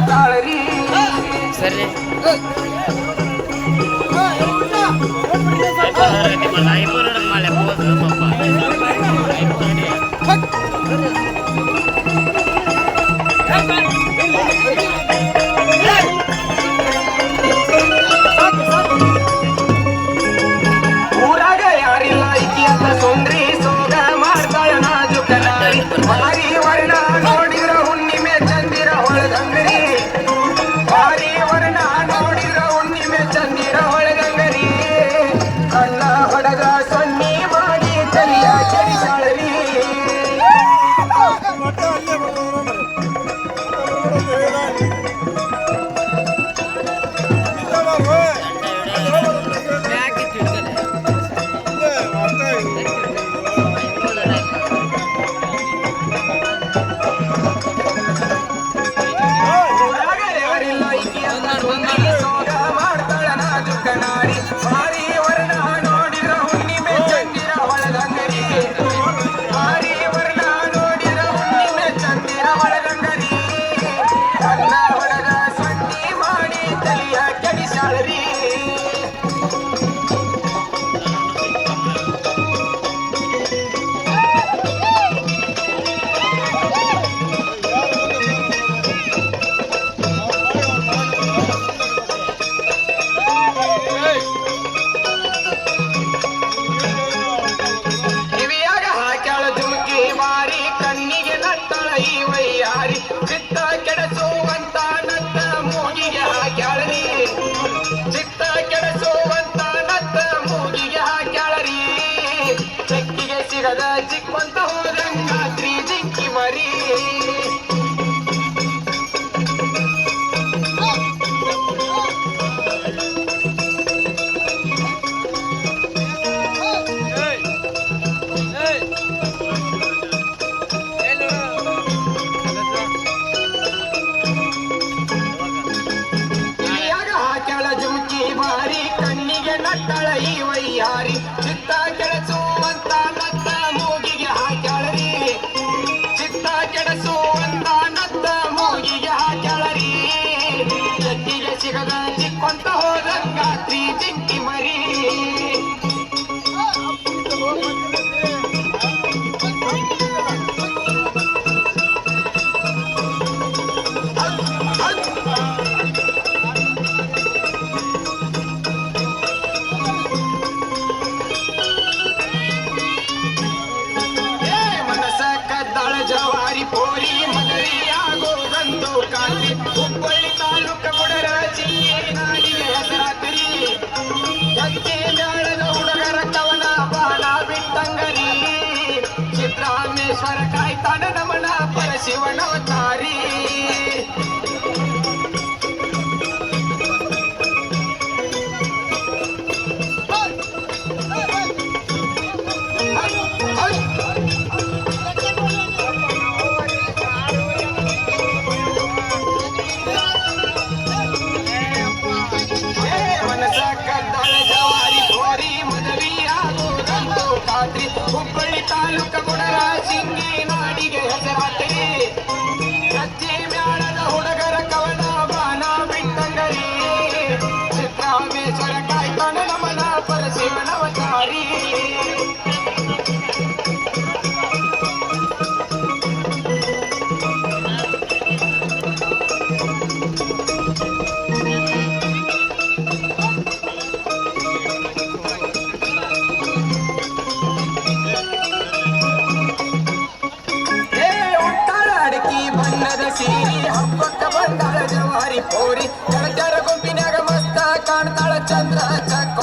ತಾಳರಿ ಸರಿ ಊರಾಗ ಯಾರಿಲ್ಲ ಇಕ್ಕಿ ಅಂತ ಸುಂದ್ರಿ ಸೋಗ ಮಾಡ್ತಾಳ ನಾಜುಕನಾರಿ ಭಾರಿ ವರ್ಣ ನೋಡಿದ್ರ ಹುಣ್ಣಿಮೆ ಚಂದಿರ ಹೊಳಗಂಗರಿ ಭಾರಿ ವರ್ಣ ನೋಡಿದ್ರ ಹುಣ್ಣಿಮೆ ಚಂದಿರ ಹೊಳಗಂಗರಿ ಕಣ್ಣ ಹೊಡಗ ಸೊನ್ನಿ ಮಾಡಿ ತಲಿಯ ಕೆಡಿಸಾಳರಿ ಊರಾಗ ಯಾರಿಲ್ಲ ಇಕ್ಕಿ ಅಂತ ಸುಂದ್ರಿ ಸೋಗ ಮಾಡ್ತಾಳ ನಾಜುಕನಾರಿ ಭಾರಿ ವರ್ಣ ನೋಡಿದ್ರ ಹುಣ್ಣಿಮೆ ಚಂದಿರ ಹೊಳಗಂಗರಿ ಭಾರಿ ವರ್ಣ ನೋಡಿದ್ರ ಹುಣ್ಣಿಮೆ ಚಂದಿರ ಹೊಳಗಂಗರಿ ಕಣ್ಣ ಹೊಡಗ ಸೊನ್ನಿ ಮಾಡಿ ತಲಿಯ ಕೆಡಿಸಾಳರಿ ಕಿವಿಯಾಗ ಹಾಕ್ಯಾಳ ಜುಮುಕಿ ಮಾರಿ ಕಣ್ಣಿಗೆ ನಟ್ಟಳ ಈ ವೈಯಾರಿ ಚಿತ್ತ ಕೆಡಸುವಂತ ನತ್ತ ಮೂಗಿಗೆ ಹಾಕ್ಯಾಳರಿ ಚಿತ್ತ ಕೆಡಸುವಂತ ನತ್ತ ಮೂಗಿಗೆ ಹಾಕ್ಯಾಳರಿ ಚೆಕ್ಕಿಗೆ ಸಿಗದ ಚಿಕ್ಕಂತ ಹೋದಂಗಾತ್ರಿ ಜಿಂಕಿ ಮರಿ ಕಿವಿಯಾಗ ಹಾಕ್ಯಾಳ ಜುಮುಕಿ ಮಾರಿ ಕಣ್ಣಿಗೆ ನಟ್ಟಳ ಈ ವೈಯಾರಿ ಚಿತ್ತ ಕೆಡಸುವಂತ ನತ್ತ ಮೂಗಿಗೆ ಹಾಕ್ಯಾಳರಿ ಚಿತ್ತ ಕೆಡಸುವಂತ ನತ್ತ ಮೂಗಿಗೆ ಹಾಕ್ಯಾಳರಿ ಚೆಕ್ಕಿಗೆ ಸಿಗದ ಚಿಕ್ಕೊಂತ ಹೋದಂಗಾತ್ರಿ ಜಿಂಕಿ ಮರಿ ಏ ಮನಸ ಕದ್ದಾಳ ಜವಾರಿ ಪೋರಿ ಮದುವೆಯಾಗೋದಂತೂ ಖಾತ್ರಿ ಹುಬ್ಬಳ್ಳಿ ತಾಲೂಕ ಗುಡರ ಚಿಂಗಿ ನಾಡಿಗೆ ಹೆಸರಾತ್ರಿ ಕತ್ತಿ ಮೇಳದ ಹುಡುಗರ ಕವನ ಬಾಣ ಬಿಟ್ಟಂಗರಿ ಸಿದ್ದರಾಮೇಶ್ವರ ಕಾಯ್ತಾನ ನಮನ ಪರಶಿವನವತಾರಿ ಏ ಮನಸ ಕದ್ದಾಳ ಜವಾರಿ ಪೋರಿ ಮದುವೆಯಾಗೋದಂತೂ ಖಾತ್ರಿ ಹುಬ್ಬಳ್ಳಿ ತಾಲೂಕ ಗುಡರ ಸಿಂಗಿ ನಾಡಿಗೆ ಹೆಸರಾತ್ರಿ ಕಚ್ಚಿ ಮ್ಯಾಳದ ಹುಡುಗರ ಕವನ ಬಾನ ಬಿಟ್ಟಂಗರಿ ಸಿದ್ದರಾಮೇಶ್ವರ ಕಾಯ್ತಾನ ನಮನ ಪರಶಿವನವತಾರಿ ಏ ಉಟ್ಟಾಳ ಅಡಕಿ ಬಣ್ಣದ ಸೀರಿ ಹಬ್ಬಕ್ಕ ಬಂದಾಳ ಜವಾರಿ ಪೋರಿ ಕೆಳಜರ ಗುಂಪಿನಾಗ ಮಸ್ತ ಕಾಣ್ತಾಳ ಚಂದ್ರ ಚಕ್ಕ